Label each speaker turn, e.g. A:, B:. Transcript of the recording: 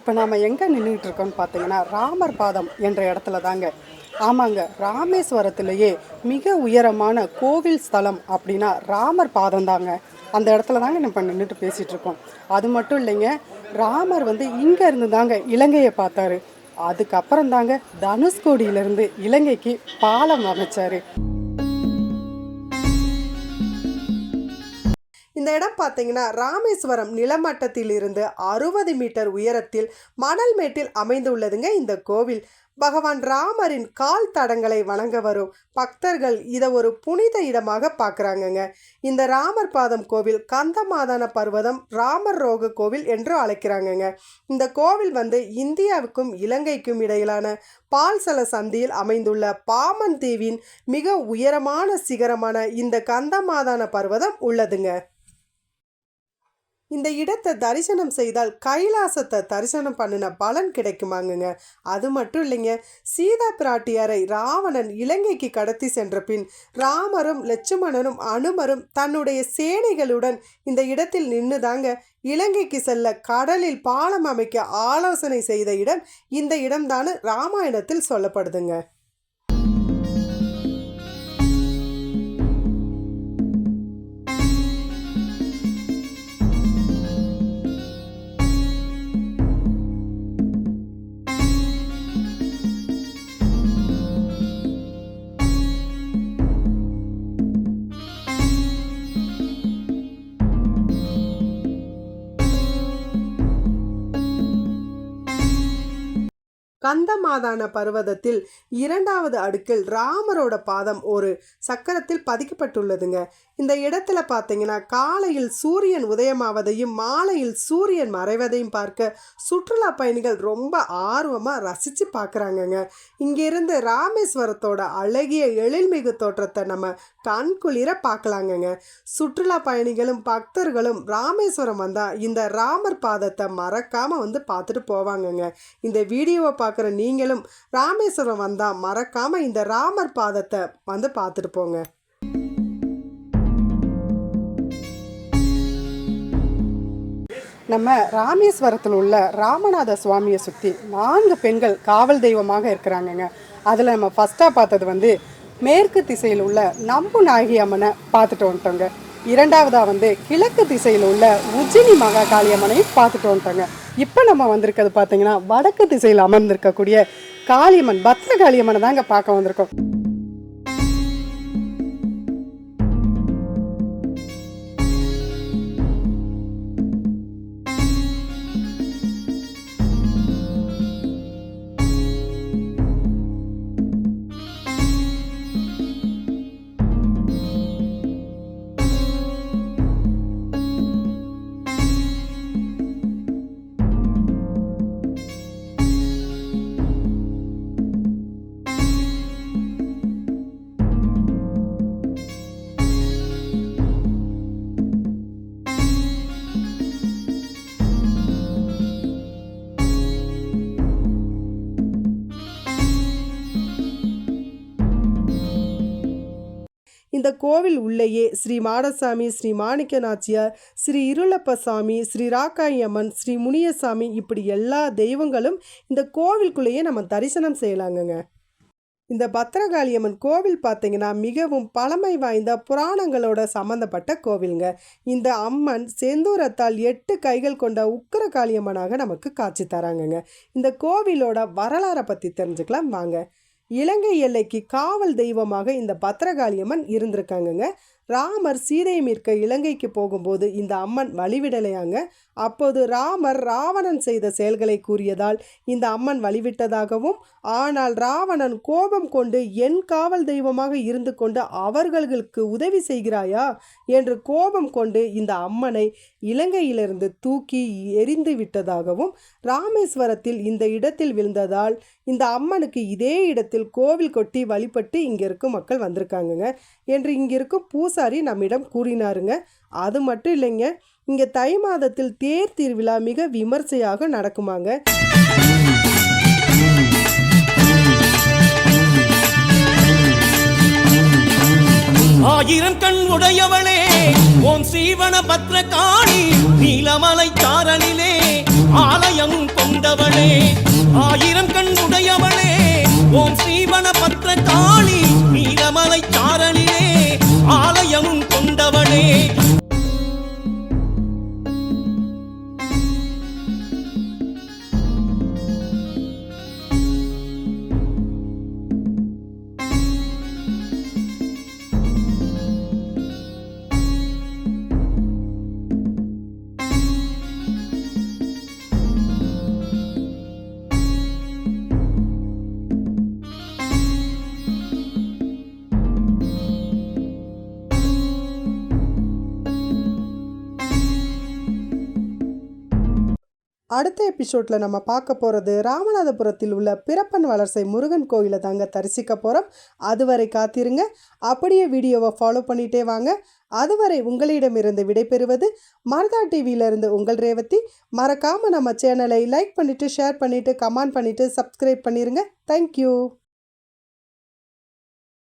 A: இப்போ நாம் எங்கே நின்றுட்டு இருக்கோம்னு பார்த்தீங்கன்னா ராமர் பாதம் என்ற இடத்துல தாங்க. ஆமாங்க, ராமேஸ்வரத்திலேயே மிக உயரமான கோவில் ஸ்தலம் அப்படின்னா ராமர் பாதம் தாங்க. அந்த இடத்துல தாங்க நம்ம நின்றுட்டு பேசிகிட்டு இருக்கோம். அது மட்டும் இல்லைங்க, ராமர் இங்கே இருந்து தாங்க இலங்கையை பார்த்தாரு. அதுக்கப்புறம் தாங்க தனுஷ்கோடியிலேருந்து இலங்கைக்கு பாலம் அமைச்சார். இந்த இடம் பார்த்தீங்கன்னா ராமேஸ்வரம் நிலமட்டத்தில் இருந்து 60 மீட்டர் உயரத்தில் மணல் மேட்டில் அமைந்துள்ளதுங்க. இந்த கோவில் பகவான் ராமரின் கால் தடங்களை வணங்க வரும் பக்தர்கள் இதை ஒரு புனித இடமாக பார்க்குறாங்கங்க. இந்த ராமர் பாதம் கோவில் கந்தமாதான பர்வதம் ராமர் ரோக கோவில் என்று அழைக்கிறாங்கங்க. இந்த கோவில் இந்தியாவுக்கும் இலங்கைக்கும் இடையிலான பால்சல சந்தியில் அமைந்துள்ள பாமன் தீவின் மிக உயரமான சிகரமான இந்த கந்தமாதான பர்வதம் உள்ளதுங்க. இந்த இடத்தை தரிசனம் செய்தால் கைலாசத்தை தரிசனம் பண்ணின பலன் கிடைக்குமாங்க. அது மட்டும் இல்லைங்க, சீதா பிராட்டியாரை ராவணன் இலங்கைக்கு கடத்தி சென்ற பின் ராமரும் லட்சுமணனும் அனுமரும் தன்னுடைய சேனைகளுடன் இந்த இடத்தில் நின்றுதாங்க இலங்கைக்கு செல்ல கடலில் பாலம் அமைக்க ஆலோசனை செய்த இடம் இந்த இடம்தானு ராமாயணத்தில் சொல்லப்படுதுங்க. கந்தமாதான பர்வதத்தில் 2வது அடுக்கில் ராமரோட பாதம் ஒரு சக்கரத்தில் பதிக்கப்பட்டுள்ளதுங்க. இந்த இடத்துல பார்த்தீங்கன்னா காலையில் சூரியன் உதயமாவதையும் மாலையில் சூரியன் மறைவதையும் பார்க்க சுற்றுலா பயணிகள் ரொம்ப ஆர்வமாக ரசித்து பார்க்குறாங்கங்க. இங்கிருந்து ராமேஸ்வரத்தோட அழகிய எழில்மிகு தோற்றத்தை நம்ம கண்குளிர பார்க்கலாங்கங்க. சுற்றுலா பயணிகளும் பக்தர்களும் ராமேஸ்வரம் வந்தால் இந்த ராமர் பாதத்தை மறக்காமல் பார்த்துட்டு போவாங்கங்க. இந்த வீடியோவை பார்க்குற நீங்களும் ராமேஸ்வரம் வந்தால் மறக்காமல் இந்த ராமர் பாதத்தை பார்த்துட்டு போங்க. நம்ம ராமேஸ்வரத்தில் உள்ள ராமநாத சுவாமியை சுற்றி 4 பெண்கள் காவல் தெய்வமாக இருக்கிறாங்கங்க. அதில் நம்ம ஃபஸ்ட்டாக பார்த்தது மேற்கு திசையில் உள்ள நம்பு நாயகி அம்மனை பார்த்துட்டு வந்துட்டோங்க. 2வதாக கிழக்கு திசையில் உள்ள உஜ்ஜினி மகா காளியம்மனையும் பார்த்துட்டு வந்துட்டோங்க. இப்போ நம்ம வந்திருக்கிறது பார்த்தீங்கன்னா வடக்கு திசையில் அமர்ந்திருக்கக்கூடிய காளியம்மன் பத்ர காளியம்மனை தாங்க பார்க்க வந்திருக்கோம். இந்த கோவில் உள்ளேயே ஸ்ரீ மாடசாமி, ஸ்ரீ மாணிக்க நாச்சியார், ஸ்ரீ இருளப்பசாமி, ஸ்ரீ ராக்காயம்மன், ஸ்ரீ முனியசாமி இப்படி எல்லா தெய்வங்களும் இந்த கோவிலுக்குள்ளேயே நம்ம தரிசனம் செய்யலாங்கங்க. இந்த பத்ரகாளியம்மன் கோவில் பார்த்தீங்கன்னா மிகவும் பழமை வாய்ந்த புராணங்களோட சம்மந்தப்பட்ட கோவிலுங்க. இந்த அம்மன் செந்தூரத்தால் 8 கைகள் கொண்ட உக்கிர காளியம்மனாக நமக்கு காட்சி தராங்கங்க. இந்த கோவிலோட வரலாறை பற்றி தெரிஞ்சுக்கலாம் வாங்க. இலங்கை எல்லைக்கு காவல் தெய்வமாக இந்த பத்ரகாளியம்மன் இருந்திருக்காங்கங்க. ராமர் சீதையை மீட்க இலங்கைக்கு போகும்போது இந்த அம்மன் வழிவிடலையாங்க. அப்போது ராமர் ராவணன் செய்த செயல்களை கூறியதால் இந்த அம்மன் வழிவிட்டதாகவும், ஆனால் ராவணன் கோபம் கொண்டு என் காவல் தெய்வமாக இருந்து கொண்டு அவர்களுக்கு உதவி செய்கிறாயா என்று கோபம் கொண்டு இந்த அம்மனை இலங்கையிலிருந்து தூக்கி எரிந்து விட்டதாகவும், ராமேஸ்வரத்தில் இந்த இடத்தில் விழுந்ததால் இந்த அம்மனுக்கு இதே இடத்தில் கோவில் கொட்டி வழிபட்டு இங்கே இருக்கும் மக்கள் வந்திருக்காங்கங்க என்று இங்கிருக்கும் பூசாரி நம்மிடம் கூறினாருங்க. அது மட்டும் இல்லைங்க, இங்கே தை மாதத்தில் தேர் திருவிழா மிக விமர்சையாக நடக்குமாங்க.
B: ஆயிரம் கண் உடையவளே ஓம் சீவன பத்ரகாளி நீலமலை சாரலிலே ஆலயமும் கொண்டவளே, ஆயிரம் கண் உடையவளே, ஓம் ஸ்ரீவன பத்ர காளி, நீலமலை சாரணிலே ஆலயமும் கொண்டவளே.
A: அடுத்த எபிசோடில் நம்ம பார்க்க போகிறது ராமநாதபுரத்தில் உள்ள பிறப்பன் வளர்சை முருகன் கோயிலை தாங்க தரிசிக்க போகிறோம். அதுவரை காத்திருங்க. அப்படியே வீடியோவை ஃபாலோ பண்ணிகிட்டே வாங்க. அதுவரை உங்களிடமிருந்து விடைபெறுவது மருதா டிவியிலிருந்து உங்கள் ரேவதி. மறக்காமல் நம்ம சேனலை லைக் பண்ணிவிட்டு, ஷேர் பண்ணிவிட்டு, கமெண்ட் பண்ணிவிட்டு, சப்ஸ்கிரைப் பண்ணிடுங்க. தேங்க்யூ.